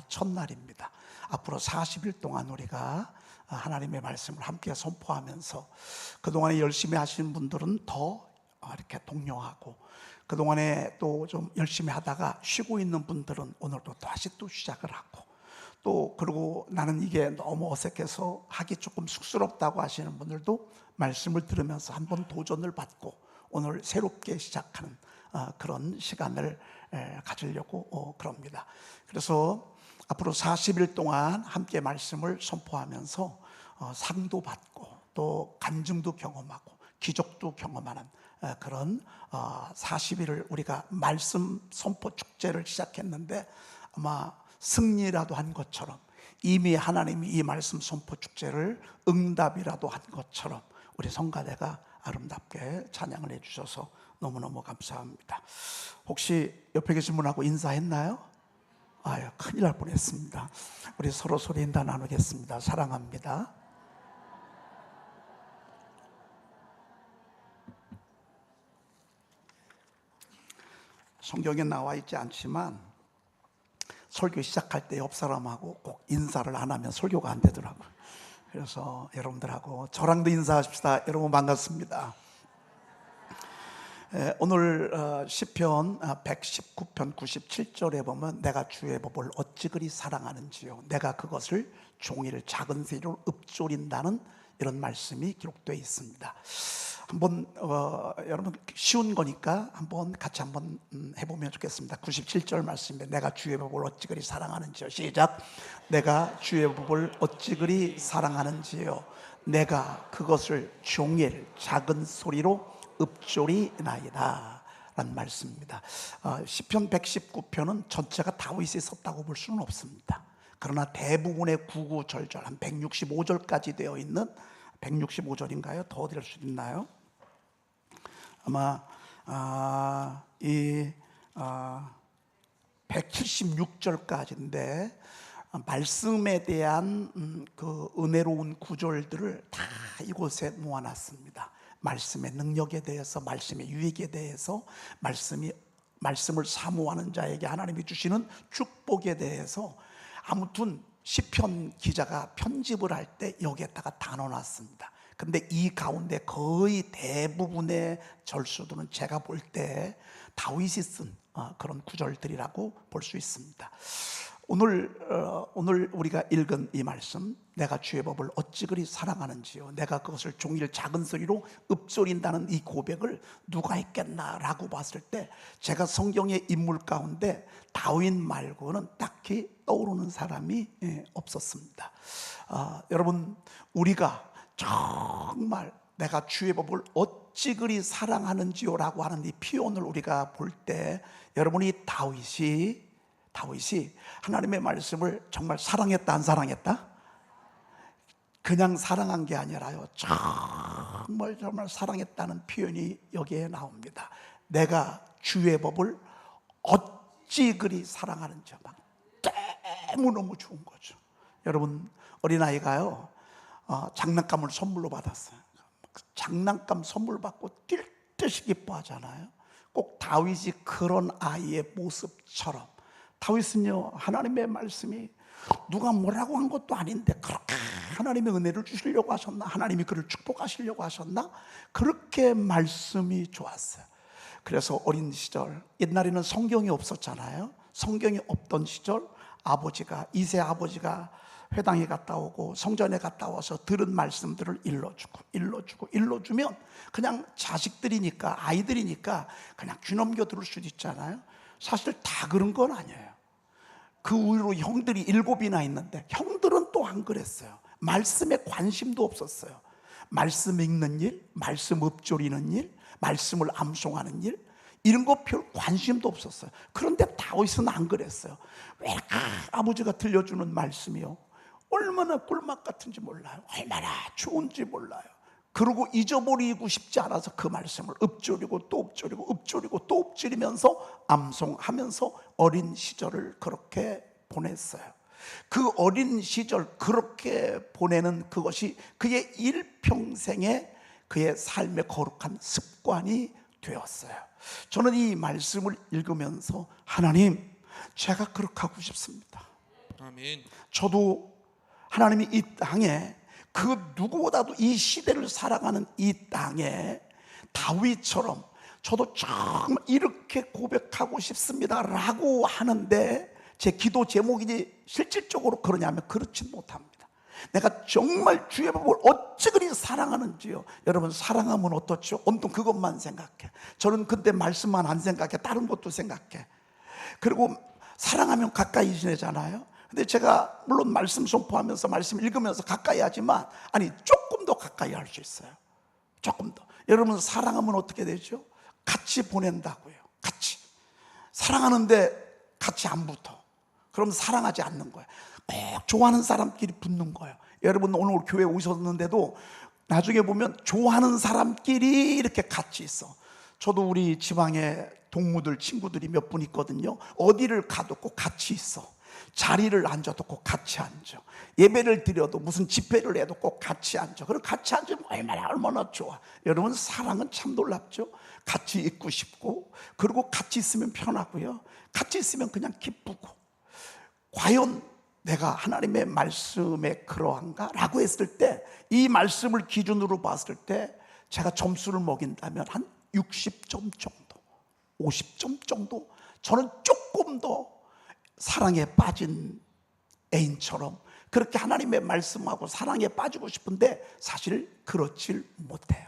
첫날입니다. 앞으로 40일 동안 우리가 하나님의 말씀을 함께 선포하면서 그동안에 열심히 하신 분들은 더 이렇게 독려하고, 그동안에 또 좀 열심히 하다가 쉬고 있는 분들은 오늘도 다시 또 시작을 하고, 또 그리고 나는 이게 너무 어색해서 하기 조금 쑥스럽다고 하시는 분들도 말씀을 들으면서 한번 도전을 받고 오늘 새롭게 시작하는 그런 시간을 가지려고 그럽니다. 그래서 앞으로 40일 동안 함께 말씀을 선포하면서 상도 받고 또 간증도 경험하고 기적도 경험하는 그런 40일을 우리가 말씀 선포 축제를 시작했는데, 아마 승리라도 한 것처럼, 이미 하나님이 이 말씀 선포 축제를 응답이라도 한 것처럼 우리 성가대가 아름답게 찬양을 해주셔서 너무너무 감사합니다. 혹시 옆에 계신 분하고 인사했나요? 아유, 큰일 날 뻔했습니다. 우리 서로 소리 인사 나누겠습니다. 사랑합니다. 성경에 나와 있지 않지만 설교 시작할 때 옆 사람하고 꼭 인사를 안 하면 설교가 안 되더라고요. 그래서 여러분들하고 저랑도 인사합시다. 여러분 반갑습니다. 오늘 시편 119편 97절에 보면 내가 주의 법을 어찌 그리 사랑하는지요, 내가 그것을 종일 작은 새로 읊조린다는 이런 말씀이 기록되어 있습니다. 한번 여러분 쉬운 거니까 한번 같이 한번 해보면 좋겠습니다. 97절 말씀인데 내가 주의 법을 어찌 그리 사랑하는지요. 시작. 내가 주의 법을 어찌 그리 사랑하는지요, 내가 그것을 종일 작은 소리로 읊조리나이다 라는 말씀입니다. 시편 119편은 전체가 다윗이 썼다고 볼 수는 없습니다. 그러나 대부분의 구구절절 한 165절까지 되어 있는, 165절인가요? 더 될 수 있나요? 아마 이 176절까지인데 말씀에 대한 그 은혜로운 구절들을 다 이곳에 모아놨습니다. 말씀의 능력에 대해서, 말씀의 유익에 대해서, 말씀을 사모하는 자에게 하나님이 주시는 축복에 대해서, 아무튼 시편 기자가 편집을 할 때 여기에다가 다 넣어놨습니다. 근데 이 가운데 거의 대부분의 절수들은 제가 볼 때 다윗이 쓴 그런 구절들이라고 볼 수 있습니다. 오늘 우리가 읽은 이 말씀, 내가 주의 법을 어찌 그리 사랑하는지요, 내가 그것을 종일 작은 소리로 읊조린다는 이 고백을 누가 했겠나라고 봤을 때 제가 성경의 인물 가운데 다윗 말고는 딱히 떠오르는 사람이 없었습니다. 여러분, 우리가 정말 내가 주의 법을 어찌 그리 사랑하는지요 라고 하는 이 표현을 우리가 볼 때, 여러분이 다윗이 하나님의 말씀을 정말 사랑했다 안 사랑했다? 그냥 사랑한 게 아니라요, 정말 사랑했다는 표현이 여기에 나옵니다. 내가 주의 법을 어찌 그리 사랑하는지, 막 너무너무 좋은 거죠. 여러분, 어린아이가요 장난감을 선물로 받았어요. 장난감 선물 받고 뛸 듯이 기뻐하잖아요. 꼭 다윗이 그런 아이의 모습처럼, 다윗은요 하나님의 말씀이 누가 뭐라고 한 것도 아닌데 그렇게 하나님의 은혜를 주시려고 하셨나, 하나님이 그를 축복하시려고 하셨나, 그렇게 말씀이 좋았어요. 그래서 어린 시절, 옛날에는 성경이 없었잖아요. 성경이 없던 시절 이세 아버지가 회당에 갔다 오고 성전에 갔다 와서 들은 말씀들을 일러주면 그냥 자식들이니까, 아이들이니까 그냥 귀넘겨 들을 수도 있잖아요. 사실 다 그런 건 아니에요. 그 위로 형들이 7이나 있는데 형들은 또 안 그랬어요. 말씀에 관심도 없었어요. 말씀 읽는 일, 말씀 읊조리는 일, 말씀을 암송하는 일, 이런 거 별 관심도 없었어요. 그런데 다윗은 안 그랬어요. 왜 아버지가 들려주는 말씀이요, 얼마나 꿀맛 같은지 몰라요. 얼마나 좋은지 몰라요. 그리고 잊어버리고 싶지 않아서 그 말씀을 읊조리고 또 읊조리고 읊조리고 또 읊조리면서 암송하면서 어린 시절을 그렇게 보냈어요. 그 어린 시절 그렇게 보내는 그것이 그의 일평생의 그의 삶의 거룩한 습관이 되었어요. 저는 이 말씀을 읽으면서 하나님, 제가 그렇게 하고 싶습니다. 아멘. 저도 하나님이 이 땅에 그 누구보다도 이 시대를 살아가는 이 땅에 다윗처럼 저도 정말 이렇게 고백하고 싶습니다 라고 하는데, 제 기도 제목이 실질적으로 그러냐면 그렇지 못합니다. 내가 정말 주의 법을 어찌 그리 사랑하는지요. 여러분, 사랑하면 어떻죠? 온통 그것만 생각해. 저는 근데 말씀만 안 생각해. 다른 것도 생각해. 그리고 사랑하면 가까이 지내잖아요. 근데 제가 물론 말씀 선포하면서 말씀 읽으면서 가까이 하지만, 아니, 조금 더 가까이 할 수 있어요. 조금 더. 여러분, 사랑하면 어떻게 되죠? 같이 보낸다고요. 같이. 사랑하는데 같이 안 붙어. 그럼 사랑하지 않는 거예요. 꼭 좋아하는 사람끼리 붙는 거예요. 여러분, 오늘 교회 오셨는데도 나중에 보면 좋아하는 사람끼리 이렇게 같이 있어. 저도 우리 지방에 동무들 친구들이 몇 분 있거든요. 어디를 가도 꼭 같이 있어. 자리를 앉아도 꼭 같이 앉아. 예배를 드려도 무슨 집회를 해도 꼭 같이 앉아. 그리고 같이 앉으면 얼마나 좋아. 여러분, 사랑은 참 놀랍죠. 같이 있고 싶고, 그리고 같이 있으면 편하고요. 같이 있으면 그냥 기쁘고. 과연 내가 하나님의 말씀에 그러한가? 라고 했을 때, 이 말씀을 기준으로 봤을 때 제가 점수를 먹인다면 한 60점 정도, 50점 정도. 저는 조금 더 사랑에 빠진 애인처럼 그렇게 하나님의 말씀하고 사랑에 빠지고 싶은데 사실 그렇질 못해요.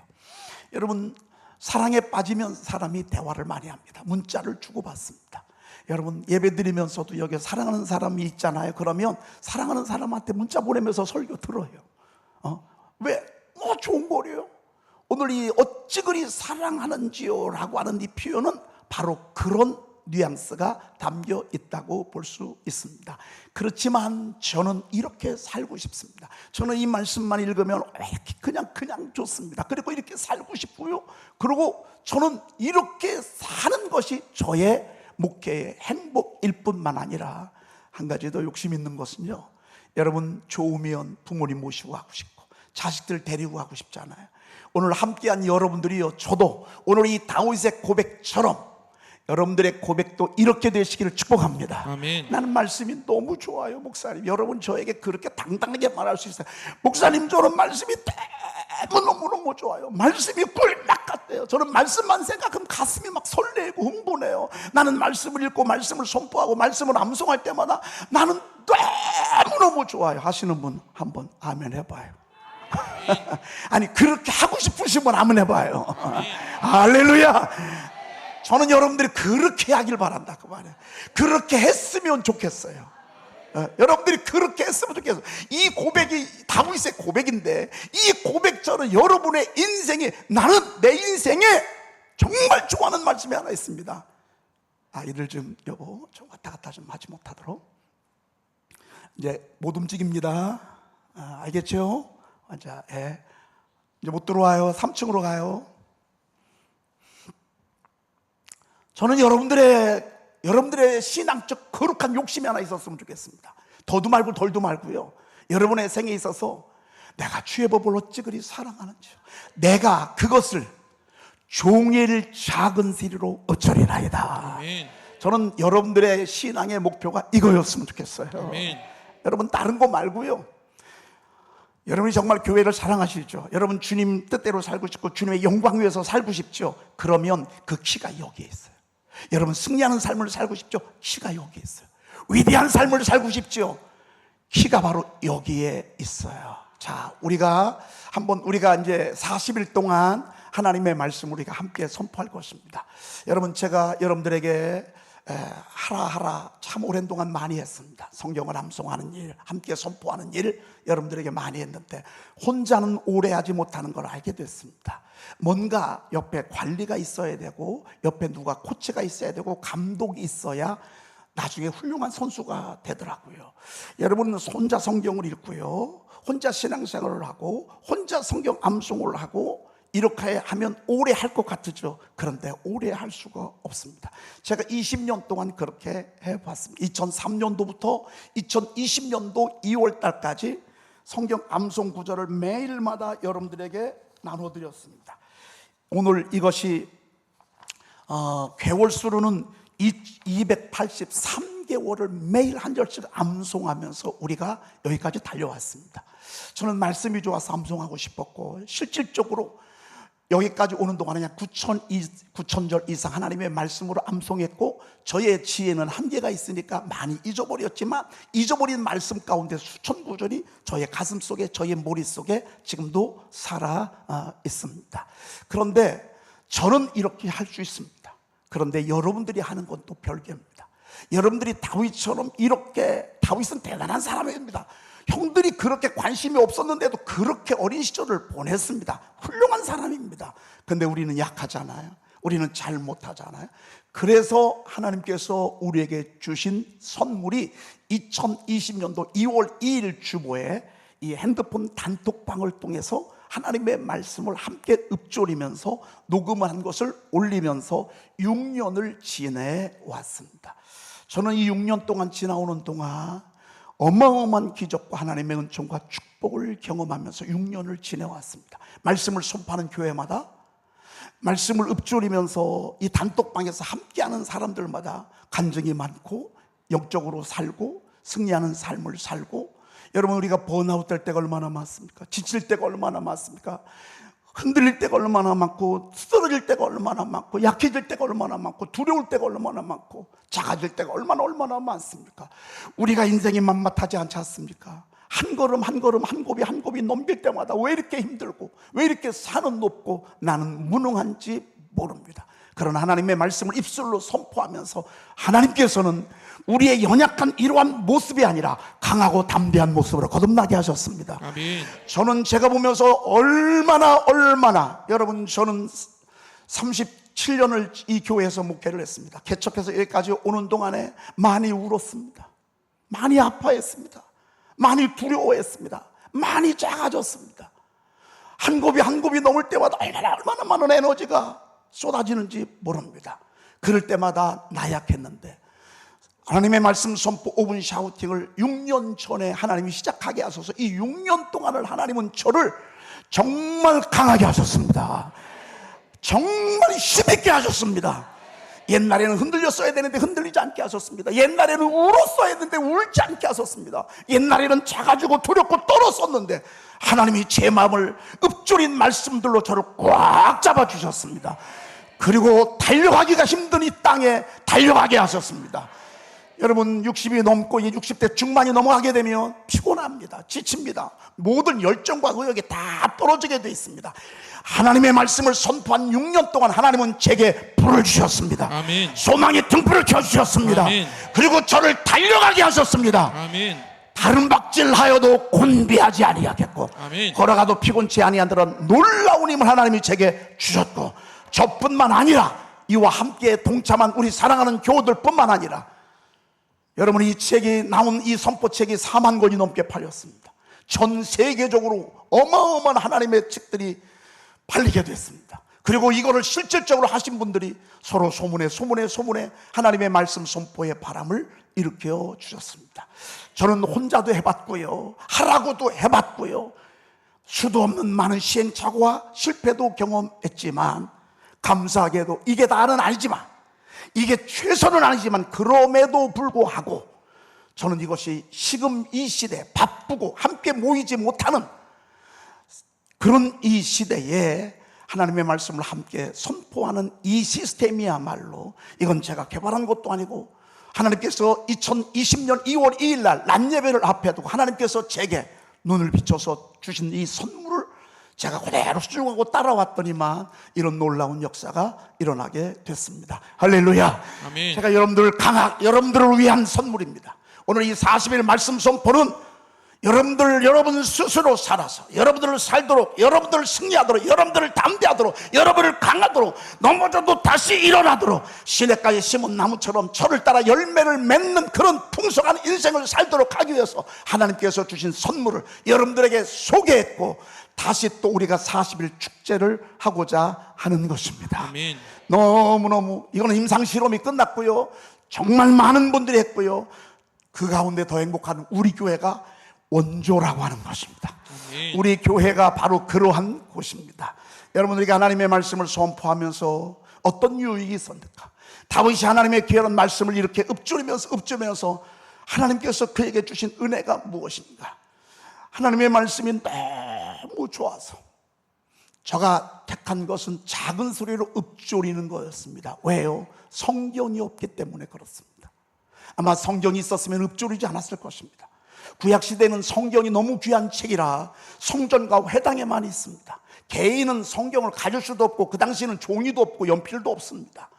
여러분, 사랑에 빠지면 사람이 대화를 많이 합니다. 문자를 주고받습니다. 여러분, 예배 드리면서도 여기 사랑하는 사람이 있잖아요. 그러면 사랑하는 사람한테 문자 보내면서 설교 들어요. 왜? 뭐 좋은 거래요. 오늘 이 어찌 그리 사랑하는지요 라고 하는 이 표현은 바로 그런 뉘앙스가 담겨 있다고 볼 수 있습니다. 그렇지만 저는 이렇게 살고 싶습니다. 저는 이 말씀만 읽으면 그냥 좋습니다. 그리고 이렇게 살고 싶고요. 그리고 저는 이렇게 사는 것이 저의 목회의 행복일 뿐만 아니라, 한 가지 더 욕심 있는 것은요, 여러분, 좋으면 부모님 모시고 가고 싶고 자식들 데리고 가고 싶잖아요. 오늘 함께한 여러분들이요, 저도 오늘 이 다윗의 고백처럼 여러분들의 고백도 이렇게 되시기를 축복합니다. 아멘. 나는 말씀이 너무 좋아요, 목사님. 여러분, 저에게 그렇게 당당하게 말할 수 있어요. 목사님, 저는 말씀이 너무너무 좋아요. 말씀이 꿀맛 같대요. 저는 말씀만 생각하면 가슴이 막 설레고 흥분해요. 나는 말씀을 읽고 말씀을 선포하고 말씀을 암송할 때마다 나는 너무너무 좋아요 하시는 분 한번 아멘 해봐요. 아니, 그렇게 하고 싶으시면 아멘 해봐요. 할렐루야. 저는 여러분들이 그렇게 하길 바란다, 그 말이에요. 그렇게 했으면 좋겠어요. 여러분들이 그렇게 했으면 좋겠어요. 이 고백이 다윗의 고백인데, 이 고백처럼 여러분의 인생에, 나는 내 인생에 정말 좋아하는 말씀이 하나 있습니다. 아이들 좀, 여보, 좀 왔다 갔다 좀 하지 못하도록. 이제 못 움직입니다. 알겠죠? 자, 이제 못 들어와요. 3층으로 가요. 저는 여러분들의 신앙적 거룩한 욕심이 하나 있었으면 좋겠습니다. 더도 말고 덜도 말고요. 여러분의 생에 있어서 내가 주의 법을 어찌 그리 사랑하는지, 내가 그것을 종일 작은 시리로 어쩌리나이다. 아멘. 저는 여러분들의 신앙의 목표가 이거였으면 좋겠어요. 아멘. 여러분, 다른 거 말고요. 여러분이 정말 교회를 사랑하시죠. 여러분, 주님 뜻대로 살고 싶고 주님의 영광 위에서 살고 싶죠. 그러면 그 키가 여기에 있어요. 여러분, 승리하는 삶을 살고 싶죠? 키가 여기에 있어요. 위대한 삶을 살고 싶죠? 키가 바로 여기에 있어요. 자, 우리가 이제 40일 동안 하나님의 말씀 우리가 함께 선포할 것입니다. 여러분, 제가 여러분들에게 하라 참 오랜 동안 많이 했습니다. 성경을 암송하는 일, 함께 선포하는 일 여러분들에게 많이 했는데, 혼자는 오래 하지 못하는 걸 알게 됐습니다. 뭔가 옆에 관리가 있어야 되고, 옆에 누가 코치가 있어야 되고, 감독이 있어야 나중에 훌륭한 선수가 되더라고요. 여러분은 혼자 성경을 읽고요, 혼자 신앙생활을 하고, 혼자 성경 암송을 하고, 이렇게 하면 오래 할 것 같으죠. 그런데 오래 할 수가 없습니다. 제가 20년 동안 그렇게 해봤습니다. 2003년도부터 2020년도 2월 달까지 성경 암송 구절을 매일마다 여러분들에게 나눠드렸습니다. 오늘 이것이 개월 수로는 283개월을 매일 한 절씩 암송하면서 우리가 여기까지 달려왔습니다. 저는 말씀이 좋아서 암송하고 싶었고, 실질적으로 여기까지 오는 동안에 그냥 9,000절 이상 하나님의 말씀으로 암송했고, 저의 지혜는 한계가 있으니까 많이 잊어버렸지만 잊어버린 말씀 가운데 수천 구절이 저의 가슴 속에, 저의 머릿속에 지금도 살아 있습니다. 그런데 저는 이렇게 할 수 있습니다. 그런데 여러분들이 하는 건 또 별개입니다. 여러분들이 다윗처럼 이렇게, 다윗은 대단한 사람입니다. 형들이 그렇게 관심이 없었는데도 그렇게 어린 시절을 보냈습니다. 훌륭한 사람입니다. 근데 우리는 약하잖아요. 우리는 잘 못하잖아요. 그래서 하나님께서 우리에게 주신 선물이 2020년도 2월 2일 주보에 이 핸드폰 단톡방을 통해서 하나님의 말씀을 함께 읊조리면서 녹음한 것을 올리면서 6년을 지내왔습니다. 저는 이 6년 동안 지나오는 동안 어마어마한 기적과 하나님의 은총과 축복을 경험하면서 6년을 지내왔습니다. 말씀을 선포하는 교회마다, 말씀을 읊조리면서 이 단톡방에서 함께하는 사람들마다 간증이 많고 영적으로 살고 승리하는 삶을 살고, 여러분, 우리가 번아웃 될 때가 얼마나 많습니까? 지칠 때가 얼마나 많습니까? 흔들릴 때가 얼마나 많고, 쓰러질 때가 얼마나 많고, 약해질 때가 얼마나 많고, 두려울 때가 얼마나 많고, 작아질 때가 얼마나 많습니까? 우리가 인생이 만만하지 않지 않습니까? 한 걸음 한 걸음, 한 곱이 한 곱이 넘길 때마다 왜 이렇게 힘들고, 왜 이렇게 산은 높고 나는 무능한지 모릅니다. 그러나 하나님의 말씀을 입술로 선포하면서 하나님께서는 우리의 연약한 이러한 모습이 아니라 강하고 담대한 모습으로 거듭나게 하셨습니다. 아멘. 저는 제가 보면서 얼마나 여러분, 저는 37년을 이 교회에서 목회를 했습니다. 개척해서 여기까지 오는 동안에 많이 울었습니다. 많이 아파했습니다. 많이 두려워했습니다. 많이 작아졌습니다. 한 곱이 한 곱이 넘을 때마다 얼마나 많은 에너지가 쏟아지는지 모릅니다. 그럴 때마다 나약했는데 하나님의 말씀 선포 5분 샤우팅을 6년 전에 하나님이 시작하게 하셔서 이 6년 동안을 하나님은 저를 정말 강하게 하셨습니다. 정말 힘있게 하셨습니다. 옛날에는 흔들렸어야 되는데 흔들리지 않게 하셨습니다. 옛날에는 울었어야 했는데 울지 않게 하셨습니다. 옛날에는 작아지고 두렵고 떨었었는데 하나님이 제 마음을 읊조린 말씀들로 저를 꽉 잡아주셨습니다. 그리고 달려가기가 힘든 이 땅에 달려가게 하셨습니다. 여러분, 60이 넘고 이제 60대 중반이 넘어가게 되면 피곤합니다. 지칩니다. 모든 열정과 의욕이 다 떨어지게 돼 있습니다. 하나님의 말씀을 선포한 6년 동안 하나님은 제게 불을 주셨습니다. 아멘. 소망의 등불을 켜주셨습니다. 아멘. 그리고 저를 달려가게 하셨습니다. 아멘. 다른 박질하여도 곤비하지 아니하겠고, 아멘. 걸어가도 피곤치 아니하더란 놀라운 힘을 하나님이 제게 주셨고, 저뿐만 아니라 이와 함께 동참한 우리 사랑하는 교우들뿐만 아니라, 여러분, 이 책이 나온 이 선포책이 4만 권이 넘게 팔렸습니다. 전 세계적으로 어마어마한 하나님의 책들이 팔리게 됐습니다. 그리고 이거를 실질적으로 하신 분들이 서로 소문에 하나님의 말씀 선포의 바람을 일으켜 주셨습니다. 저는 혼자도 해봤고요, 하라고도 해봤고요, 수도 없는 많은 시행착오와 실패도 경험했지만, 감사하게도 이게 다는 아니지만, 이게 최선은 아니지만, 그럼에도 불구하고 저는 이것이 지금 이 시대, 바쁘고 함께 모이지 못하는 그런 이 시대에 하나님의 말씀을 함께 선포하는 이 시스템이야말로, 이건 제가 개발한 것도 아니고 하나님께서 2020년 2월 2일 날 낮예배를 앞에 두고 하나님께서 제게 눈을 비춰서 주신 이 선물을 제가 그대로 수중하고 따라왔더니만 이런 놀라운 역사가 일어나게 됐습니다. 할렐루야. 아멘. 제가 여러분들을 위한 선물입니다. 오늘 이 40일 말씀 선포는 여러분 스스로 살아서 여러분들을 살도록, 여러분들을 승리하도록, 여러분들을 담대하도록, 여러분을 강하도록, 넘어져도 다시 일어나도록, 시냇가에 심은 나무처럼 철을 따라 열매를 맺는 그런 풍성한 인생을 살도록 하기 위해서 하나님께서 주신 선물을 여러분들에게 소개했고, 다시 또 우리가 40일 축제를 하고자 하는 것입니다. 아멘. 너무너무 이거는 임상실험이 끝났고요, 정말 많은 분들이 했고요, 그 가운데 더 행복한 우리 교회가 원조라고 하는 것입니다. 아멘. 우리 교회가 바로 그러한 곳입니다. 여러분들이 하나님의 말씀을 선포하면서 어떤 유익이 있었는가? 다윗이 하나님의 귀한 말씀을 이렇게 읊조리면서 하나님께서 그에게 주신 은혜가 무엇인가? 하나님의 말씀이 너무 좋아서 저가 택한 것은 작은 소리로 읊조리는 거였습니다. 왜요? 성경이 없기 때문에 그렇습니다. 아마 성경이 있었으면 읊조리지 않았을 것입니다. 구약시대는 성경이 너무 귀한 책이라 성전과 회당에만 있습니다. 개인은 성경을 가질 수도 없고 그 당시에는 종이도 없고 연필도 없습니다.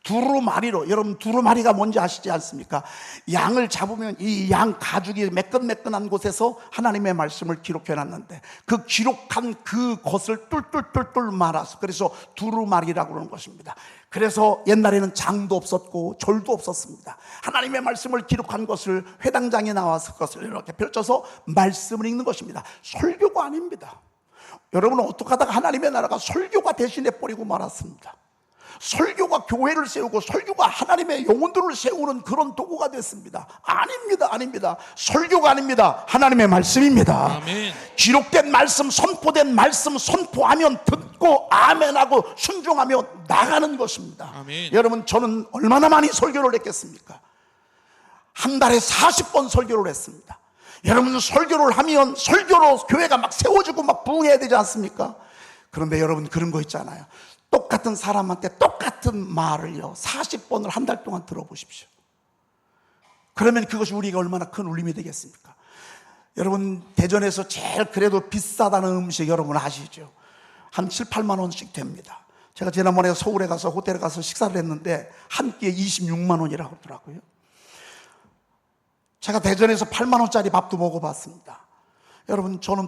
두루마리로, 여러분 두루마리가 뭔지 아시지 않습니까? 양을 잡으면 이 양 가죽이 매끈매끈한 곳에서 하나님의 말씀을 기록해 놨는데 그 기록한 그것을 뚫뚫뚫뚫 말아서 그래서 두루마리라고 그러는 것입니다. 그래서 옛날에는 장도 없었고 절도 없었습니다. 하나님의 말씀을 기록한 것을 회당장에 나와서 그것을 이렇게 펼쳐서 말씀을 읽는 것입니다. 설교가 아닙니다. 여러분은 어떻게 하다가 하나님의 나라가 설교가 대신해 버리고 말았습니다. 설교가 교회를 세우고 설교가 하나님의 영혼들을 세우는 그런 도구가 됐습니다. 아닙니다. 설교가 아닙니다. 하나님의 말씀입니다. 아멘. 기록된 말씀, 선포된 말씀 선포하면 듣고 아멘하고 순종하며 나가는 것입니다. 아멘. 여러분, 저는 얼마나 많이 설교를 했겠습니까? 한 달에 40번 설교를 했습니다. 여러분, 설교를 하면 설교로 교회가 막 세워지고 막 부흥해야 되지 않습니까? 그런데 여러분, 그런 거 있잖아요. 똑같은 사람한테 똑같은 말을요 40번을 한 달 동안 들어보십시오. 그러면 그것이 우리가 얼마나 큰 울림이 되겠습니까? 여러분, 대전에서 제일 그래도 비싸다는 음식 여러분 아시죠? 한 7, 8만 원씩 됩니다. 제가 지난번에 서울에 가서 호텔에 가서 식사를 했는데 한 끼에 26만 원이라고 하더라고요. 제가 대전에서 8만 원짜리 밥도 먹어봤습니다. 여러분, 저는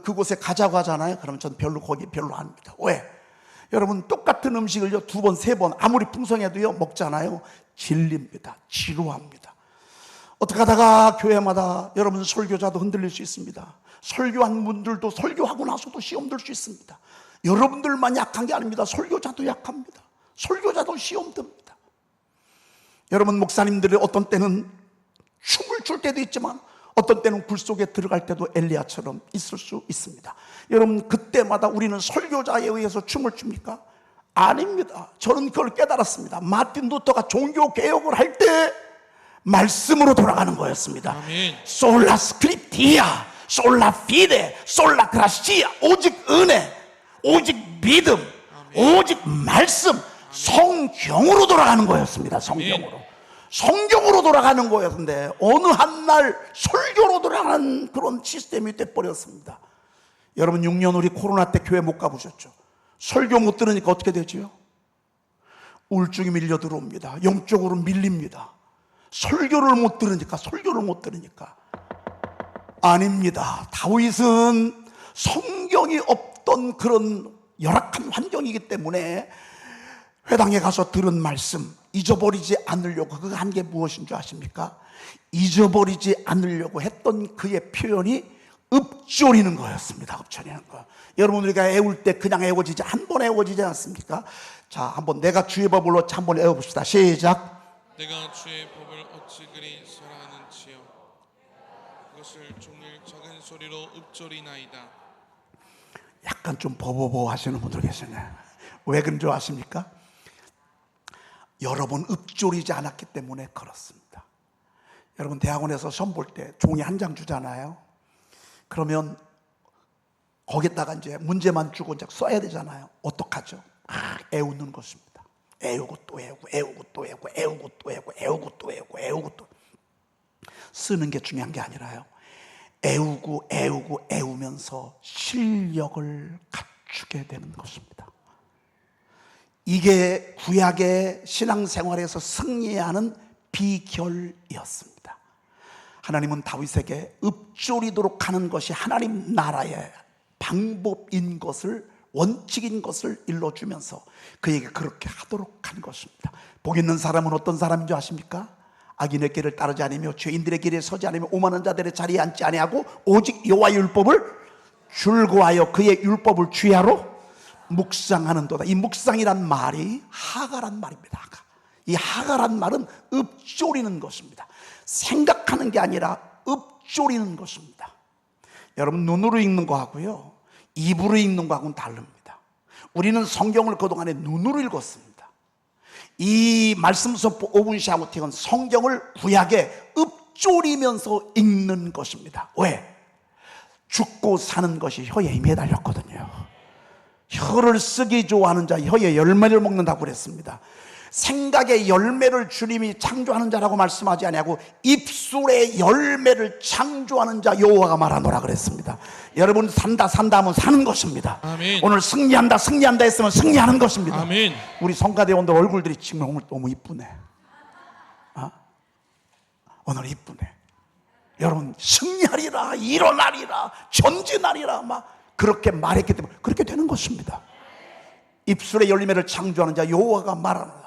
그곳에 가자고 하잖아요. 그러면 저는 거기 별로 안 합니다. 왜? 여러분, 똑같은 음식을요 2번, 3번 아무리 풍성해도요 먹잖아요. 질립니다. 지루합니다. 어떻게 하다가 교회마다 여러분 설교자도 흔들릴 수 있습니다. 설교한 분들도 설교하고 나서도 시험 들 수 있습니다. 여러분들만 약한 게 아닙니다. 설교자도 약합니다. 설교자도 시험 듭니다. 여러분, 목사님들이 어떤 때는 춤을 출 때도 있지만 어떤 때는 굴 속에 들어갈 때도 엘리야처럼 있을 수 있습니다. 여러분, 그때마다 우리는 설교자에 의해서 춤을 춥니까? 아닙니다. 저는 그걸 깨달았습니다. 마틴 루터가 종교 개혁을 할 때 말씀으로 돌아가는 거였습니다. 아멘. 솔라 스크립티아, 솔라 피데, 솔라 그라시아. 오직 은혜, 오직 믿음, 오직 말씀, 성경으로 돌아가는 거였습니다. 성경으로 돌아가는 거였는데 어느 한 날 설교로 돌아가는 그런 시스템이 돼버렸습니다. 여러분, 6년 우리 코로나 때 교회 못 가보셨죠? 설교 못 들으니까 어떻게 되지요? 우울증이 밀려 들어옵니다. 영적으로 밀립니다. 설교를 못 들으니까 아닙니다. 다윗은 성경이 없던 그런 열악한 환경이기 때문에 회당에 가서 들은 말씀 잊어버리지 않으려고, 그거 한 게 무엇인 줄 아십니까? 잊어버리지 않으려고 했던 그의 표현이 읊조리는 거였습니다. 읊조리는 거. 여러분, 우리가 애울 때 그냥 애워지지, 한 번 애워지지 않습니까? 자, 한번 내가 주의 법을 한번 애워봅시다. 시작. 내가 주의 법을 어찌 그리 사랑하는지요. 그것을 종일 작은 소리로 읊조리나이다. 약간 좀 버버버 하시는 분들 계시네. 왜 그런 줄 아십니까? 여러 번 읊조리지 않았기 때문에 그렇습니다. 여러분, 대학원에서 시험 볼 때 종이 한 장 주잖아요. 그러면 거기다가 이제 문제만 주고 이제 써야 되잖아요. 어떡하죠? 애우는 것입니다. 애우고 또 애우고, 애우고 또 애우고, 애우고 또 애우고, 애우고 또 애우고, 애우고 또. 쓰는 게 중요한 게 아니라요, 애우고 애우고 애우면서 실력을 갖추게 되는 것입니다. 이게 구약의 신앙생활에서 승리하는 비결이었습니다. 하나님은 다윗에게 읊조리도록 하는 것이 하나님 나라의 방법인 것을, 원칙인 것을 일러주면서 그에게 그렇게 하도록 한 것입니다. 복 있는 사람은 어떤 사람인 줄 아십니까? 악인의 길을 따르지 않으며 죄인들의 길에 서지 않으며 오만한 자들의 자리에 앉지 아니하고 오직 여호와의 율법을 줄거하여 그의 율법을 주야로 묵상하는도다. 이 묵상이란 말이 하가란 말입니다. 이 하가란 말은 읊조리는 것입니다. 생각하는 게 아니라 읊조리는 것입니다. 여러분, 눈으로 읽는 거하고요 입으로 읽는 거하고는 다릅니다. 우리는 성경을 그동안에 눈으로 읽었습니다. 이 말씀 선포 5분 샤우팅은 성경을 구약에 읊조리면서 읽는 것입니다. 왜? 죽고 사는 것이 혀에 힘에 달렸거든요. 혀를 쓰기 좋아하는 자 혀의 열매를 먹는다고 그랬습니다. 생각의 열매를 주님이 창조하는 자라고 말씀하지 아니하고 입술의 열매를 창조하는 자 여호와가 말하노라 그랬습니다. 여러분 산다 하면 사는 것입니다. 아멘. 오늘 승리한다 했으면 승리하는 것입니다. 아멘. 우리 성가대원들 얼굴들이 지금 오늘 너무 이쁘네. 오늘 이쁘네. 여러분 승리하리라, 일어나리라, 전진하리라 막 그렇게 말했기 때문에 그렇게 되는 것입니다. 입술의 열매를 창조하는 자 여호와가 말하노라.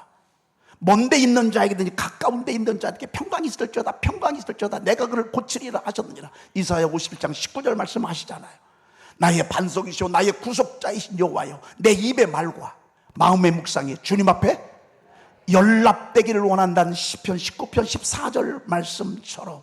먼데 있는 자에게든지 가까운 데 있는 자에게 평강이 있을지어다, 평강이 있을지어다, 내가 그를 고치리라 하셨느니라. 이사야 51장 19절 말씀하시잖아요. 나의 반석이시오 나의 구속자이신 여호와여, 내 입의 말과 마음의 묵상이 주님 앞에 연락되기를 원한다는 시편 19편 14절 말씀처럼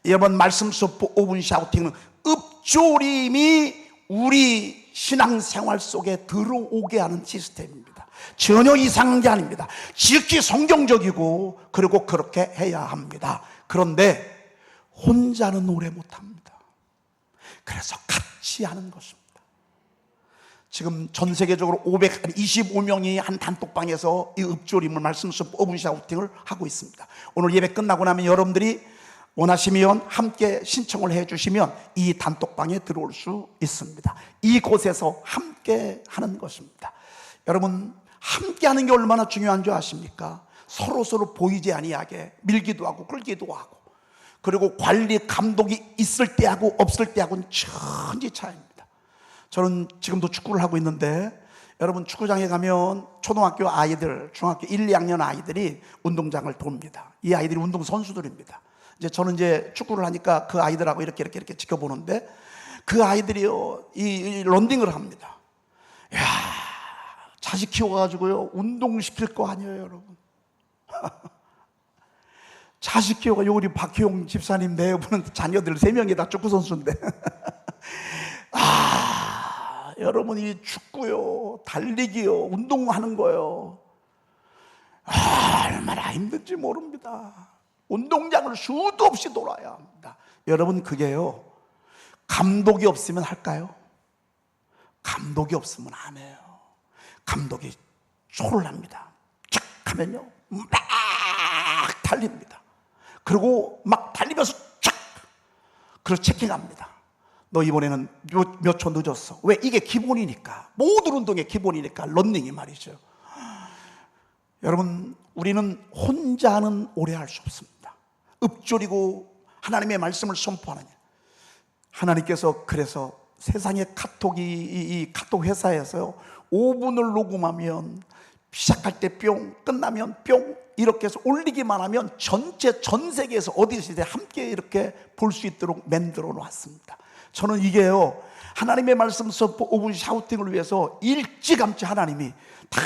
이번 말씀 선포 5분 샤우팅은 읊조림이 우리 신앙생활 속에 들어오게 하는 시스템입니다. 전혀 이상한 게 아닙니다. 지극히 성경적이고 그리고 그렇게 해야 합니다. 그런데 혼자는 오래 못합니다. 그래서 같이 하는 것입니다. 지금 전 세계적으로 525명이 한 단톡방에서 이 읊조림을 말씀서 5분 샤우팅을 하고 있습니다. 오늘 예배 끝나고 나면 여러분들이 원하시면 함께 신청을 해주시면 이 단톡방에 들어올 수 있습니다. 이곳에서 함께 하는 것입니다. 여러분 함께 하는 게 얼마나 중요한 줄 아십니까? 서로 보이지 아니하게 밀기도 하고 끌기도 하고, 그리고 관리 감독이 있을 때하고 없을 때하고는 천지 차이입니다. 저는 지금도 축구를 하고 있는데 여러분 축구장에 가면 초등학교 아이들, 중학교 1, 2학년 아이들이 운동장을 돕니다. 이 아이들이 운동선수들입니다. 이제 저는 이제 축구를 하니까 그 아이들하고 이렇게 지켜보는데 그 아이들이요 이 런닝을 합니다. 야, 자식 키워가지고요 운동시킬 거 아니에요 여러분. 자식 키워가 우리 박희용 집사님 내분은 자녀들 3명이 다 축구 선수인데 여러분 이 축구요 달리기요 운동하는 거요 얼마나 힘든지 모릅니다. 운동장을 수도 없이 돌아야 합니다. 여러분 그게요 감독이 없으면 할까요? 감독이 없으면 안 해요. 감독이 졸랍니다. 쫙 하면요 막 달립니다. 그리고 막 달리면서 쫙 그걸 체킹합니다. 너 이번에는 몇 초 늦었어. 왜? 이게 기본이니까. 모든 운동의 기본이니까 런닝이 말이죠. 여러분 우리는 혼자는 오래 할 수 없습니다. 읊조리고 하나님의 말씀을 선포하는 일. 하나님께서 그래서 세상의 이 카톡 회사에서요 5분을 녹음하면 시작할 때 뿅 끝나면 뿅 이렇게 해서 올리기만 하면 전 세계에서 어디서든 함께 이렇게 볼 수 있도록 만들어 놨습니다. 저는 이게요 하나님의 말씀 선포 5분 샤우팅을 위해서 일찌감치 하나님이 다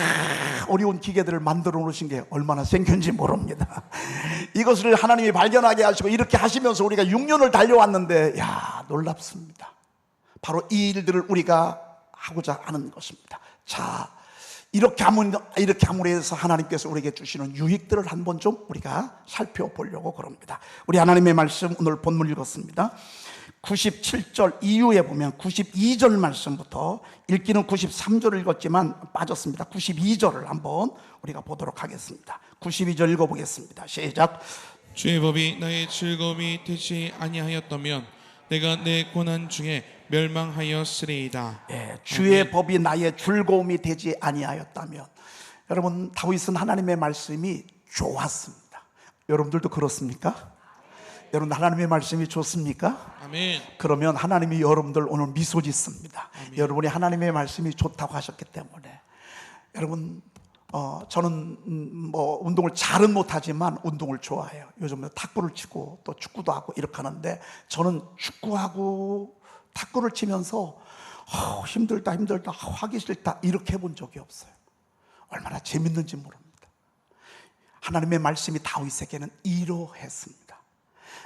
어려운 기계들을 만들어 놓으신 게 얼마나 생겼는지 모릅니다. 이것을 하나님이 발견하게 하시고 이렇게 하시면서 우리가 6년을 달려왔는데 야 놀랍습니다. 바로 이 일들을 우리가 하고자 하는 것입니다. 자, 이렇게 함으로 해서 하나님께서 우리에게 주시는 유익들을 한번 좀 우리가 살펴보려고 그럽니다. 우리 하나님의 말씀 오늘 본문 읽었습니다. 97절 이후에 보면 92절 말씀부터 읽기는 93절을 읽었지만 빠졌습니다. 92절을 한번 우리가 보도록 하겠습니다. 92절 읽어보겠습니다. 시작. 주의 법이 나의 즐거움이 되지 아니하였다면 내가 내 고난 중에 멸망하였으리이다. 주의 아멘. 법이 나의 즐거움이 되지 아니하였다면. 여러분 다윗은 하나님의 말씀이 좋았습니다. 여러분들도 그렇습니까? 여러분 하나님의 말씀이 좋습니까? 아멘. 그러면 하나님이 여러분들 오늘 미소 짓습니다. 아멘. 여러분이 하나님의 말씀이 좋다고 하셨기 때문에. 여러분 저는 뭐 운동을 잘은 못하지만 운동을 좋아해요. 요즘에 탁구를 치고 또 축구도 하고 이렇게 하는데 저는 축구하고 탁구를 치면서 힘들다 하기 싫다 이렇게 해본 적이 없어요. 얼마나 재밌는지 모릅니다. 하나님의 말씀이 다윗에게는 이러했습니다.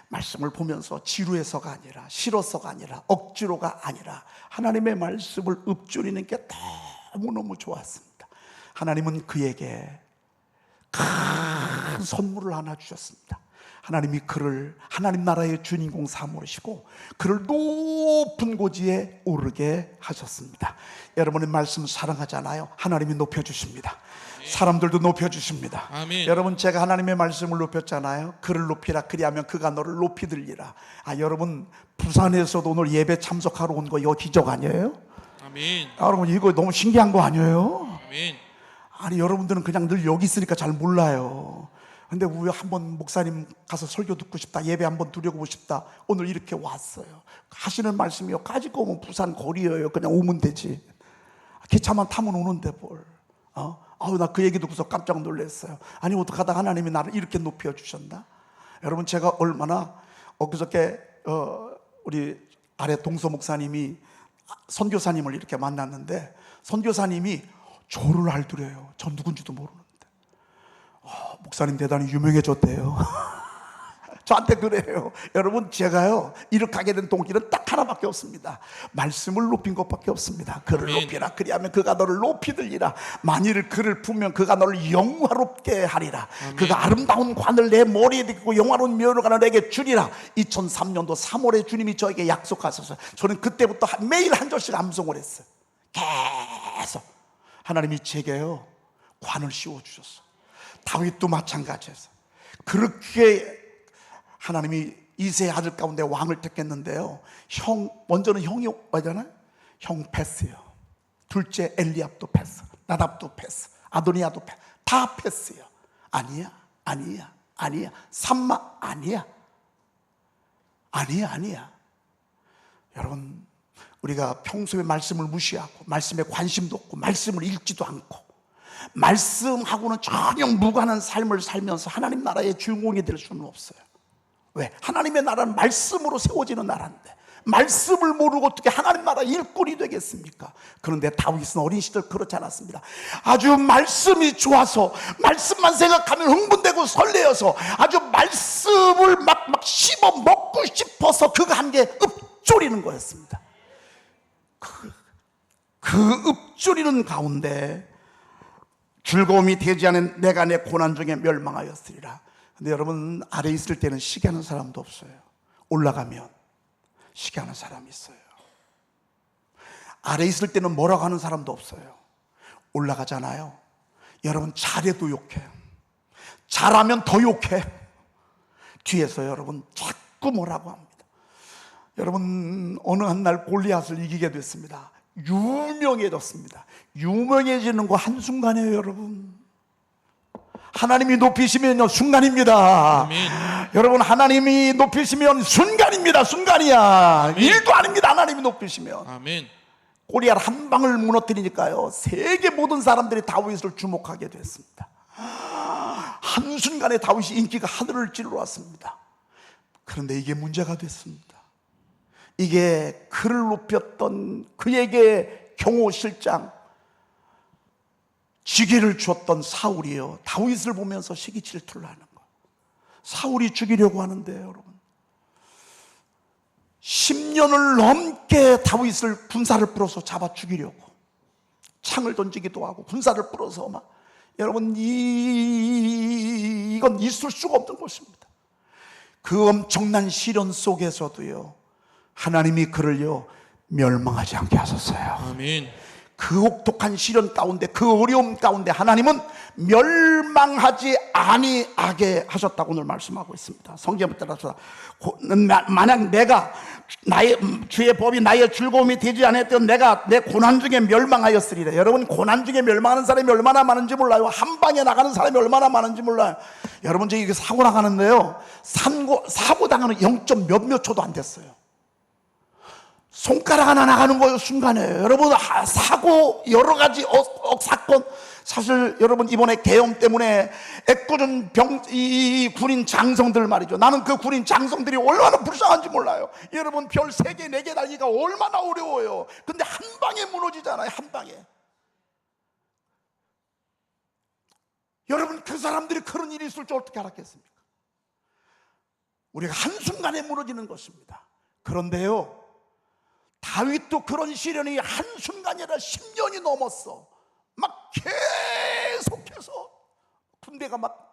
말씀을 보면서 지루해서가 아니라 싫어서가 아니라 억지로가 아니라 하나님의 말씀을 읊조리는 게 너무너무 좋았습니다. 하나님은 그에게 큰 선물을 하나 주셨습니다. 하나님이 그를 하나님 나라의 주인공 삼으시고 그를 높은 고지에 오르게 하셨습니다. 여러분의 말씀 사랑하잖아요. 하나님이 높여주십니다. 사람들도 높여주십니다. 아멘. 여러분, 제가 하나님의 말씀을 높였잖아요. 그를 높이라, 그리하면 그가 너를 높이 들리라. 여러분, 부산에서도 오늘 예배 참석하러 온 거 이거 기적 아니에요? 아멘. 여러분, 이거 너무 신기한 거 아니에요? 아멘. 아니, 여러분들은 그냥 늘 여기 있으니까 잘 몰라요. 근데 우리 한번 목사님 가서 설교 듣고 싶다, 예배 한번 드리고 싶다, 오늘 이렇게 왔어요. 하시는 말씀이요, 가지고 오면 부산 거리예요. 그냥 오면 되지. 기차만 타면 오는데 뭘. 나 그 얘기 듣고서 깜짝 놀랐어요. 아니, 어떡하다 하나님이 나를 이렇게 높여주셨나? 여러분, 제가 얼마나 그저께 우리 아래 동서 목사님이 선교사님을 이렇게 만났는데, 선교사님이 저를 알더래요. 전 누군지도 모르는데. 목사님 대단히 유명해졌대요. 저한테 그래요. 여러분, 제가요 이렇게 하게 된 동기는 딱 하나밖에 없습니다. 말씀을 높인 것밖에 없습니다. 그를 아멘. 높이라, 그리하면 그가 너를 높이 들리라. 만일 그를 품으면 그가 너를 영화롭게 하리라. 아멘. 그가 아름다운 관을 내 머리에 딛고 영화로운 면류관을 내게 주리라. 2003년도 3월에 주님이 저에게 약속하셔서 저는 그때부터 매일 한 절씩 암송을 했어요. 계속 하나님이 제게요 관을 씌워주셨어. 다윗도 마찬가지였어요. 그렇게 하나님이 이세의 아들 가운데 왕을 택했는데요, 먼저는 형이 뭐잖아요? 형 패스요. 둘째 엘리압도 패스, 나답도 패스, 아도니아도 패스, 다 패스요. 아니야. 삼마 아니야. 여러분, 우리가 평소에 말씀을 무시하고 말씀에 관심도 없고 말씀을 읽지도 않고 말씀하고는 전혀 무관한 삶을 살면서 하나님 나라의 주인공이 될 수는 없어요. 왜? 하나님의 나라는 말씀으로 세워지는 나라인데 말씀을 모르고 어떻게 하나님 나라 일꾼이 되겠습니까? 그런데 다윗은 어린 시절 그렇지 않았습니다. 아주 말씀이 좋아서 말씀만 생각하면 흥분되고 설레어서 아주 말씀을 막 씹어 먹고 싶어서 그가 한 게 읊조리는 거였습니다. 그 읊조리는 가운데 즐거움이 되지 않은 내가 내 고난 중에 멸망하였으리라. 근데 여러분, 아래 있을 때는 시기하는 사람도 없어요. 올라가면 시기하는 사람이 있어요. 아래 있을 때는 뭐라고 하는 사람도 없어요. 올라가잖아요. 여러분, 잘해도 욕해. 잘하면 더 욕해. 뒤에서 여러분 자꾸 뭐라고 합니다. 여러분, 어느 한 날 골리앗을 이기게 됐습니다. 유명해졌습니다. 유명해지는 거 한순간이에요. 여러분, 하나님이 높이시면요 순간입니다. 아멘. 여러분, 하나님이 높이시면 순간입니다. 순간이야. 아멘. 일도 아닙니다. 하나님이 높이시면. 아멘. 골리앗 한 방을 무너뜨리니까요 세계 모든 사람들이 다윗을 주목하게 됐습니다. 한순간에 다윗이 인기가 하늘을 찔러 왔습니다. 그런데 이게 문제가 됐습니다. 이게 그를 높였던 그에게 경호실장 지기를 줬던 사울이요 다윗을 보면서 시기 질투를 하는 거예요. 사울이 죽이려고 하는데 여러분 10년을 넘게 다윗을 군사를 풀어서 잡아 죽이려고 창을 던지기도 하고 군사를 풀어서 막 여러분 이건 있을 수가 없는 것입니다. 그 엄청난 시련 속에서도요 하나님이 그를요 멸망하지 않게 하셨어요. 아멘. 그 혹독한 시련 가운데 그 어려움 가운데 하나님은 멸망하지 아니하게 하셨다고 오늘 말씀하고 있습니다. 성경을 따라서 만약 내가 나의 주의 법이 나의 즐거움이 되지 않았던 내가 내 고난 중에 멸망하였으리라. 여러분 고난 중에 멸망하는 사람이 얼마나 많은지 몰라요. 한 방에 나가는 사람이 얼마나 많은지 몰라요. 여러분 저기 이게 사고 나가는데요 사고 당하는 0점 몇몇 초도 안 됐어요. 손가락 하나 나가는 거예요. 순간에. 여러분 사고 여러 가지 사건 사실 여러분 이번에 계엄 때문에 애꿎은 이 군인 장성들 말이죠. 나는 그 군인 장성들이 얼마나 불쌍한지 몰라요. 여러분 별 3개 4개 달기가 얼마나 어려워요. 근데 한 방에 무너지잖아요. 한 방에. 여러분 그 사람들이 그런 일이 있을 줄 어떻게 알았겠습니까? 우리가 한순간에 무너지는 것입니다. 그런데요 다윗도 그런 시련이 한순간이 아니라 10년이 넘었어. 막 계속해서 군대가 막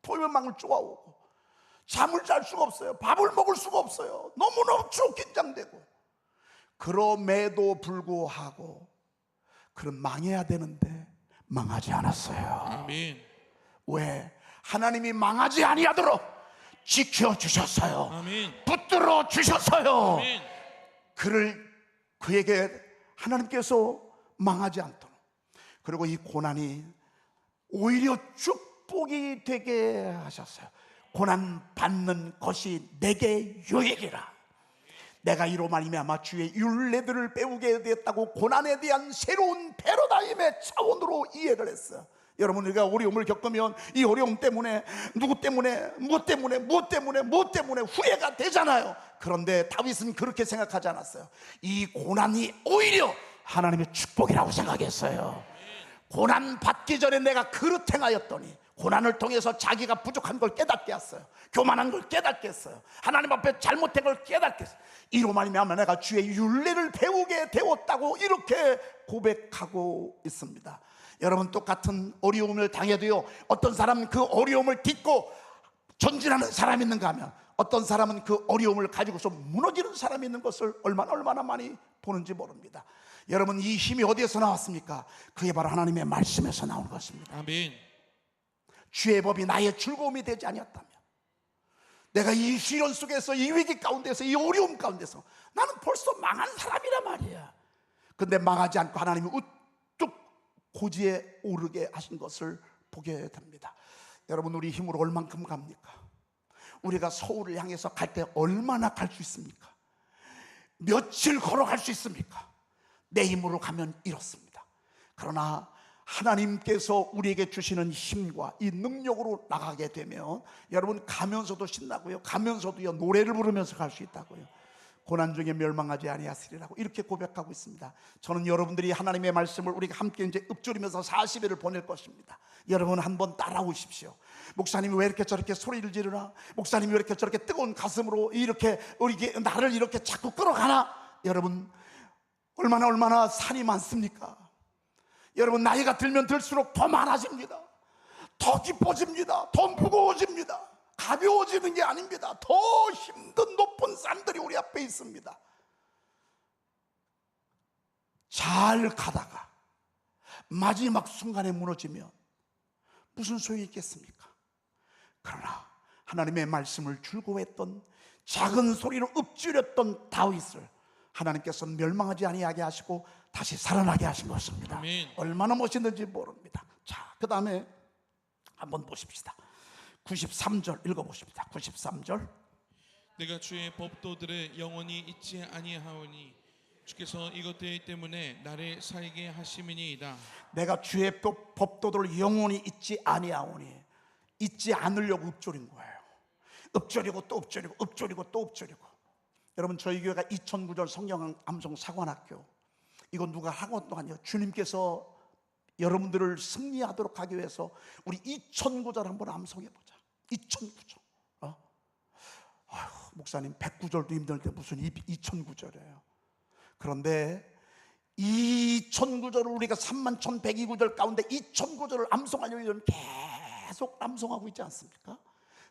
포위망을 쪼아오고 잠을 잘 수가 없어요. 밥을 먹을 수가 없어요. 너무너무 긴장되고. 그럼에도 불구하고 그럼 망해야 되는데 망하지 않았어요. 아멘. 왜? 하나님이 망하지 아니하도록 지켜주셨어요. 아멘. 붙들어 주셨어요. 아멘. 그에게 하나님께서 망하지 않도록. 그리고 이 고난이 오히려 축복이 되게 하셨어요. 고난 받는 것이 내게 유익이라. 내가 이로 말미암아 주의 율례들을 배우게 되었다고 고난에 대한 새로운 패러다임의 차원으로 이해를 했어요. 여러분, 우리가 어려움을 겪으면 이 어려움 때문에 누구 때문에 무엇 때문에 후회가 되잖아요. 그런데 다윗은 그렇게 생각하지 않았어요. 이 고난이 오히려 하나님의 축복이라고 생각했어요. 고난 받기 전에 내가 그릇 행하였더니 고난을 통해서 자기가 부족한 걸 깨닫게 했어요. 교만한 걸 깨닫게 했어요. 하나님 앞에 잘못된 걸 깨닫게 했어요. 이로 말미암아 내가 주의 율례를 배우게 되었다고 이렇게 고백하고 있습니다. 여러분, 똑같은 어려움을 당해도요, 어떤 사람은 그 어려움을 딛고 전진하는 사람이 있는가 하면 어떤 사람은 그 어려움을 가지고서 무너지는 사람이 있는 것을 얼마나 많이 보는지 모릅니다. 여러분, 이 힘이 어디에서 나왔습니까? 그게 바로 하나님의 말씀에서 나온 것입니다. 아멘. 주의 법이 나의 즐거움이 되지 아니었다면, 내가 이 시련 속에서, 이 위기 가운데서, 이 어려움 가운데서 나는 벌써 망한 사람이란 말이야. 근데 망하지 않고 하나님이 우뚝 고지에 오르게 하신 것을 보게 됩니다. 여러분, 우리 힘으로 얼만큼 갑니까? 우리가 서울을 향해서 갈 때 얼마나 갈 수 있습니까? 며칠 걸어갈 수 있습니까? 내 힘으로 가면 이렇습니다. 그러나 하나님께서 우리에게 주시는 힘과 이 능력으로 나가게 되면 여러분, 가면서도 신나고요, 가면서도요 노래를 부르면서 갈 수 있다고요. 고난 중에 멸망하지 아니하시리라고 이렇게 고백하고 있습니다. 저는 여러분들이 하나님의 말씀을 우리가 함께 이제 읊조리면서 40일을 보낼 것입니다. 여러분, 한번 따라오십시오. 목사님이 왜 이렇게 저렇게 소리를 지르나? 목사님이 왜 이렇게 저렇게 뜨거운 가슴으로 이렇게 우리 나를 이렇게 자꾸 끌어가나? 여러분, 얼마나 산이 많습니까? 여러분, 나이가 들면 들수록 더 많아집니다. 더 깊어집니다. 더 무거워집니다. 가벼워지는 게 아닙니다. 더 힘든 높은 산들이 우리 앞에 있습니다. 잘 가다가 마지막 순간에 무너지면 무슨 소용이 있겠습니까? 그러나 하나님의 말씀을 즐거워했던, 작은 소리로 읊조렸던 다윗을 하나님께서는 멸망하지 아니하게 하시고 다시 살아나게 하신 것입니다. 아멘. 얼마나 멋있는지 모릅니다. 자, 그 다음에 한번 보십시다. 93절 읽어보십니다. 93절. 내가 주의 법도들을 영원히 잊지 아니하오니 주께서 이것들 때문에 나를 살게 하심이니이다. 내가 주의 법도들을 영원히 잊지 아니하오니, 잊지 않으려고 읊조린 거예요. 읊조리고 또 읊조리고, 읊조리고 또 읊조리고. 여러분, 저희 교회가 2009절 성경 암송 사관학교, 이건 누가 한 것도 아니에요. 주님께서 여러분들을 승리하도록 하기 위해서 우리 2009절 한번 암송해보자. 2009절. 목사님 109절도 힘들때 무슨 2009절이에요. 그런데 2009절을 우리가 31,102구절 가운데 2009절을 암송하려면 계속 암송하고 있지 않습니까?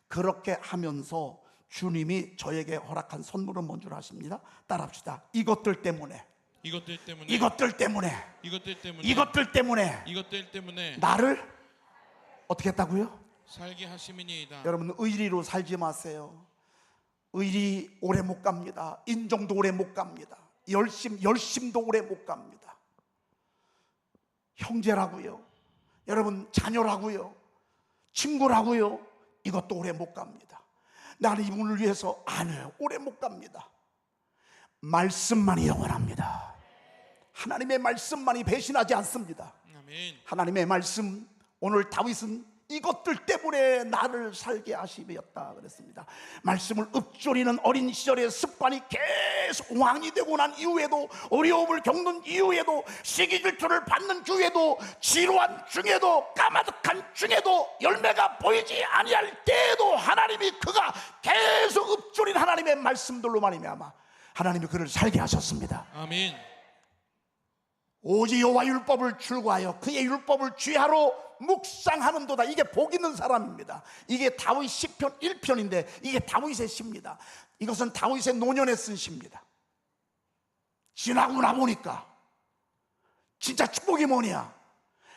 그렇게 하면서 주님이 저에게 허락한 선물은 뭔 줄 아십니다? 따라합시다. 이것들 때문에 나를 어떻게 했다고요? 살게 하심이니이다. 여러분, 의리로 살지 마세요. 의리 오래 못 갑니다. 인정도 오래 못 갑니다. 열심도 오래 못 갑니다. 형제라고요, 여러분, 자녀라고요, 친구라고요, 이것도 오래 못 갑니다. 나는 이분을 위해서 안 해요. 오래 못 갑니다. 말씀만이 영원합니다. 하나님의 말씀만이 배신하지 않습니다. 아멘. 하나님의 말씀, 오늘 다윗은 이것들 때문에 나를 살게 하심이었다 그랬습니다. 말씀을 읊조리는 어린 시절의 습관이 계속 왕이 되고 난 이후에도, 어려움을 겪는 이후에도, 시기 질투를 받는 중에도, 지루한 중에도, 까마득한 중에도, 열매가 보이지 아니할 때에도 하나님이 그가 계속 읊조린 하나님의 말씀들로 말미암아 하나님이 그를 살게 하셨습니다. 아멘. 오직 여호와 율법을 출구하여 그의 율법을 주야로 묵상하는도다. 이게 복 있는 사람입니다. 이게 다윗 시편 1편인데 이게 다윗의 시입니다. 이것은 다윗의 노년에 쓴 시입니다. 지나고 나보니까 진짜 축복이 뭐냐?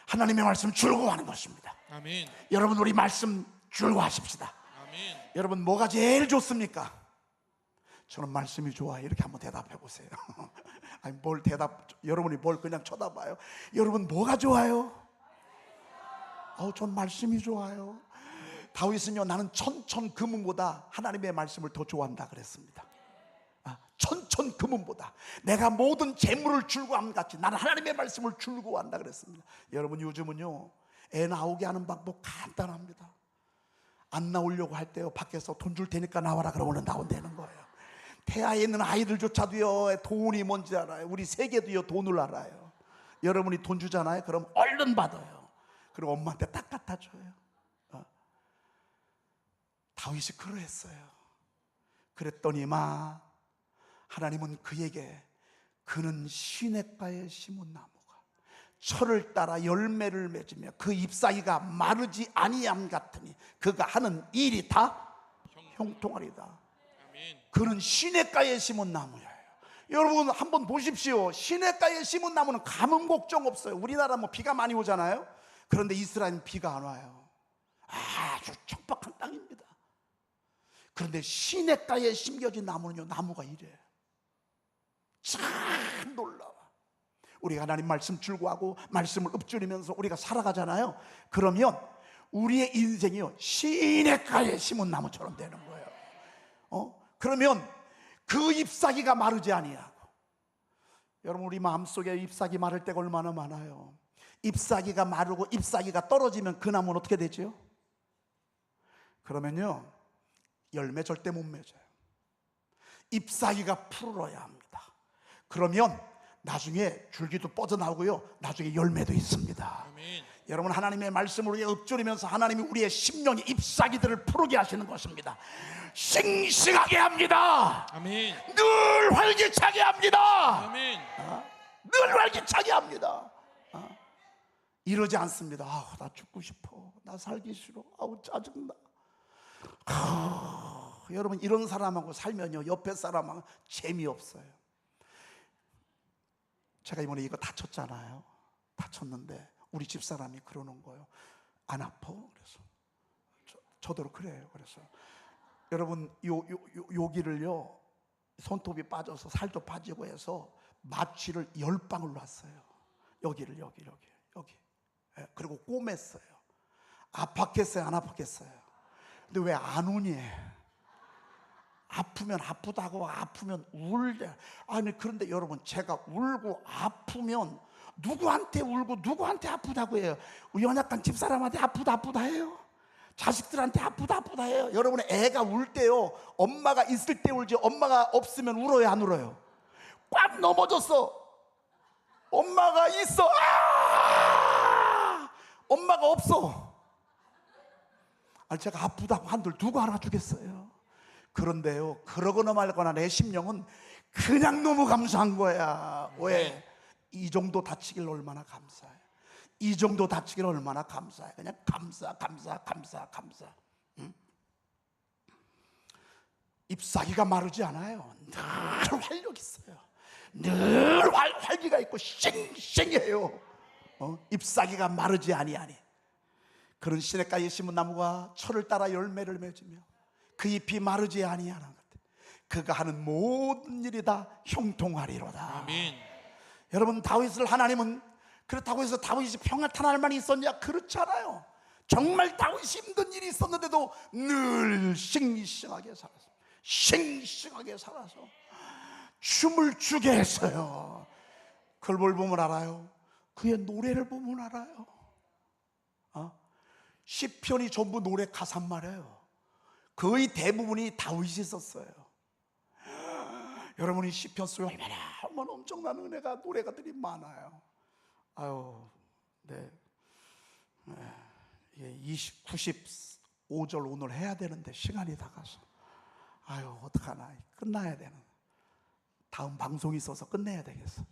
하나님의 말씀 즐거워하는 것입니다. 아멘. 여러분, 우리 말씀 즐거워하십시다. 아멘. 여러분, 뭐가 제일 좋습니까? 저는 말씀이 좋아요. 이렇게 한번 대답해 보세요. 아니, 뭘 대답, 여러분이 뭘 그냥 쳐다봐요. 여러분, 뭐가 좋아요? 전 말씀이 좋아요. 다윗은요, 나는 천천 금은보다 하나님의 말씀을 더 좋아한다 그랬습니다. 천천 금은보다 내가 모든 재물을 즐거워함 같이 나는 하나님의 말씀을 즐거워한다 그랬습니다. 여러분, 요즘은요, 애 나오게 하는 방법 간단합니다. 안 나오려고 할 때요, 밖에서 돈 줄 테니까 나와라 그러고는 나온다는 거예요. 태아에 있는 아이들조차도요, 돈이 뭔지 알아요. 우리 세계도요, 돈을 알아요. 여러분이 돈 주잖아요, 그럼 얼른 받아요. 그리고 엄마한테 딱 갖다 줘요. 다윗이 그러했어요. 그랬더니만 하나님은 그에게 그는 시냇가에 심은 나무가 철을 따라 열매를 맺으며 그 잎사귀가 마르지 아니함 같으니 그가 하는 일이 다 형통하리다. 그는 시냇가에 심은 나무예요. 여러분, 한번 보십시오. 시냇가에 심은 나무는 가뭄 걱정 없어요. 우리나라 뭐 비가 많이 오잖아요. 그런데 이스라엘은 비가 안 와요. 아주 척박한 땅입니다. 그런데 시냇가에 심겨진 나무는요, 나무가 이래요. 참 놀라워. 우리가 하나님 말씀 즐거워하고 말씀을 읊조리면서 우리가 살아가잖아요. 그러면 우리의 인생이요, 시냇가에 심은 나무처럼 되는 거예요. 그러면 그 잎사귀가 마르지 아니하고, 여러분, 우리 마음속에 잎사귀 마를 때가 얼마나 많아요. 잎사귀가 마르고 잎사귀가 떨어지면 그 나무는 어떻게 되죠? 그러면요, 열매 절대 못 맺어요. 잎사귀가 푸르러야 합니다. 그러면 나중에 줄기도 뻗어나오고요, 나중에 열매도 있습니다. 아멘. 여러분, 하나님의 말씀을 우리가 읊조리면서 하나님이 우리의 심령의 잎사귀들을 푸르게 하시는 것입니다. 싱싱하게 합니다. 아멘. 늘 활기차게 합니다. 아멘. 늘 활기차게 합니다. 이러지 않습니다. 나 죽고 싶어, 나 살기 싫어, 짜증나. 여러분, 이런 사람하고 살면요, 옆에 사람하고 재미없어요. 제가 이번에 이거 다쳤잖아요. 다쳤는데 우리 집사람이 그러는 거예요. 안 아파? 그래서 저도 그래요. 그래서 여러분, 여기를요, 손톱이 빠져서 살도 빠지고 해서 마취를 10방울 놨어요. 여기를 여기. 그리고 꼬맸어요. 아팠겠어요, 안 아팠겠어요? 근데 왜 안 우니? 아프면 아프다고, 아프면 울래. 아니, 그런데 여러분, 제가 울고 아프면 누구한테 울고 누구한테 아프다고 해요? 우리 연약한 집사람한테 아프다 해요? 자식들한테 아프다 해요? 여러분의 애가 울 때요, 엄마가 있을 때 울지 엄마가 없으면 울어요, 안 울어요? 꽉 넘어졌어. 엄마가 있어. 엄마가 없어. 아니, 제가 아프다고 한들 누가 알아주겠어요? 그런데요, 그러거나 말거나 내 심령은 그냥 너무 감사한 거야. 왜? 이 정도 다치길 얼마나 감사해. 이 정도 다치길 얼마나 감사해. 그냥 감사. 응? 잎사귀가 마르지 않아요. 늘 활력 있어요. 늘 활기가 있고 싱싱해요. 잎사귀가 마르지 아니하니 그런 시냇가에 심은 나무가 철을 따라 열매를 맺으며 그 잎이 마르지 아니하는 것. 그가 하는 모든 일이 다 형통하리로다. 아멘. 여러분, 다윗을 하나님은 그렇다고 해서 다윗이 평안할 만이 있었냐? 그렇지 않아요. 정말 다윗이 힘든 일이 있었는데도 늘 싱싱하게 살았어요. 싱싱하게 살아서 춤을 추게 했어요. 그걸 뭘 보면 알아요? 그의 노래를 보면 알아요. 시편이 전부 노래 가사란 말이에요. 거의 대부분이 다윗이 썼어요. 여러분이 시편 속에 얼마나 엄청난 은혜가, 노래가들이 많아요. 네. 95절 오늘 해야 되는데 시간이 다 가서 어떡하나, 끝나야 되는, 다음 방송이 있어서 끝내야 되겠어.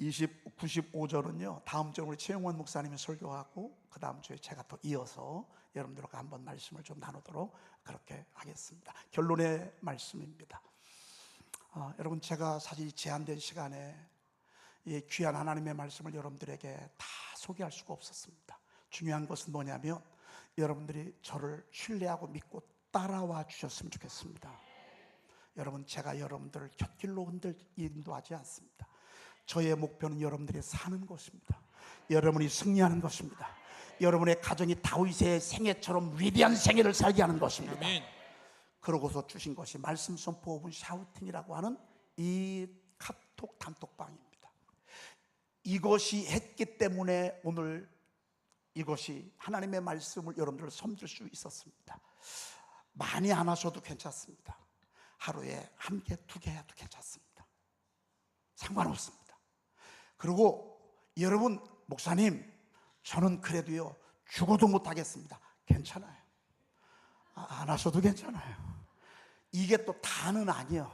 95절은요 다음 주에 우리 최영원 목사님이 설교하고 그 다음 주에 제가 또 이어서 여러분들과 한번 말씀을 좀 나누도록 그렇게 하겠습니다. 결론의 말씀입니다. 여러분, 제가 사실 이 제한된 시간에 이 귀한 하나님의 말씀을 여러분들에게 다 소개할 수가 없었습니다. 중요한 것은 뭐냐면 여러분들이 저를 신뢰하고 믿고 따라와 주셨으면 좋겠습니다. 여러분, 제가 여러분들을 곁길로 인도하지 않습니다. 저의 목표는 여러분들이 사는 것입니다. 여러분이 승리하는 것입니다. 여러분의 가정이 다윗의 생애처럼 위대한 생애를 살게 하는 것입니다. 아멘. 그러고서 주신 것이 말씀 선포 오븐 샤우팅이라고 하는 이 카톡 단톡방입니다. 이것이 했기 때문에 오늘 이것이 하나님의 말씀을 여러분들을 섬길 수 있었습니다. 많이 안 하셔도 괜찮습니다. 하루에 1개, 2개 해도 괜찮습니다. 상관없습니다. 그리고 여러분, 목사님 저는 그래도요 죽어도 못하겠습니다. 괜찮아요. 안 하셔도 괜찮아요. 이게 또 다는 아니에요.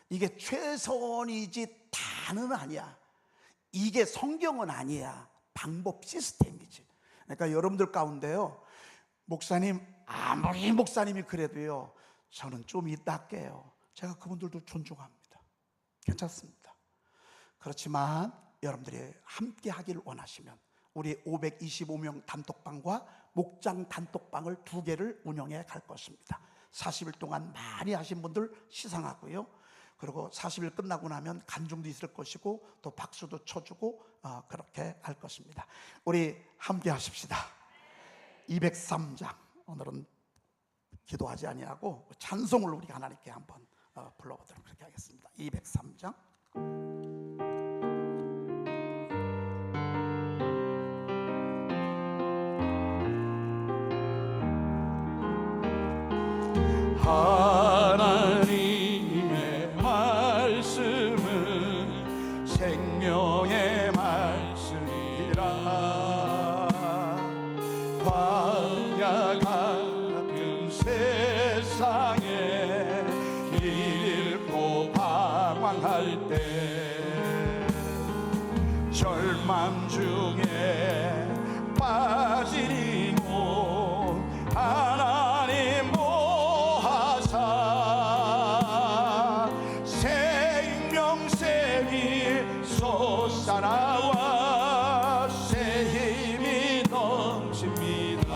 이게 최선이지 다는 아니야. 이게 성경은 아니야. 방법 시스템이지. 그러니까 여러분들 가운데요 목사님 아무리 목사님이 그래도요 저는 좀 이따 할게요. 제가 그분들도 존중합니다. 괜찮습니다. 그렇지만 여러분들이 함께 하기를 원하시면 우리 525명 단톡방과 목장 단톡방을 2개를 운영해 갈 것입니다. 40일 동안 많이 하신 분들 시상하고요, 그리고 40일 끝나고 나면 간증도 있을 것이고 또 박수도 쳐주고 그렇게 할 것입니다. 우리 함께 하십시다. 203장 오늘은 기도하지 아니하고 찬송을 우리 하나님께 한번 불러보도록 그렇게 하겠습니다. 203장 하나님의 말씀은 생명의 말씀이라. 광야 같은 세상에 길 잃고 방황할 때, 절망 중에 빠지니 하나님 모하사 생명샘이 솟아나와 새 힘이 넘칩니다.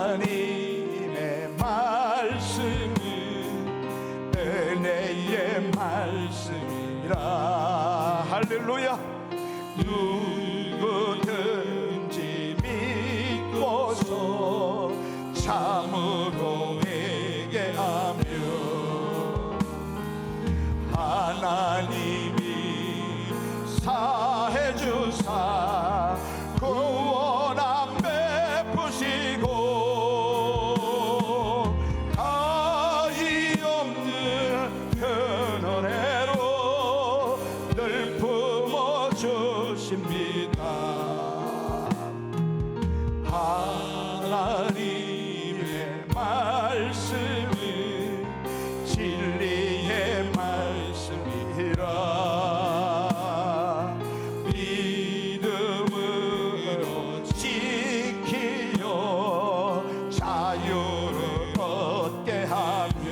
하나님의 말씀은 은혜의 말씀이라. 할렐루야. 누구든지 믿고서 참으로 회개하며 하나님이 사해 주사 구원함 베푸시고 가히 없는 큰 은혜로 늘 주십니다. 하나님의 말씀은 진리의 말씀이라. 믿음으로 지키려 자유를 얻게 하며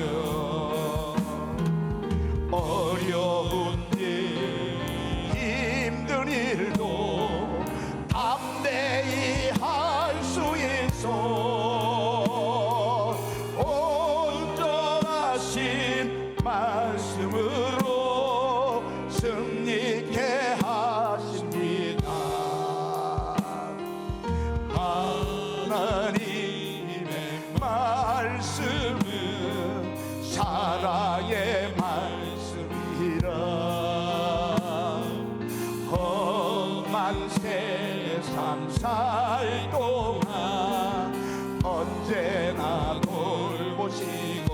어려운 힘든 일도 담대히 할 수 있어 온전하신 말씀으로 승리케 하십니다. 하나님의 말씀은 사랑의 말씀이라. 험한 세상 살 동안 언제나 돌보시고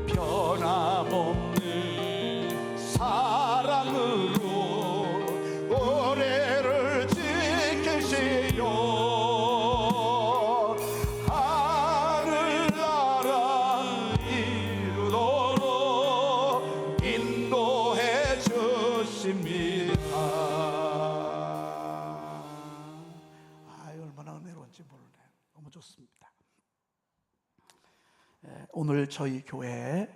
변함없는 사랑으로 올해를 지키시오. 하늘나라 오늘 저희 교회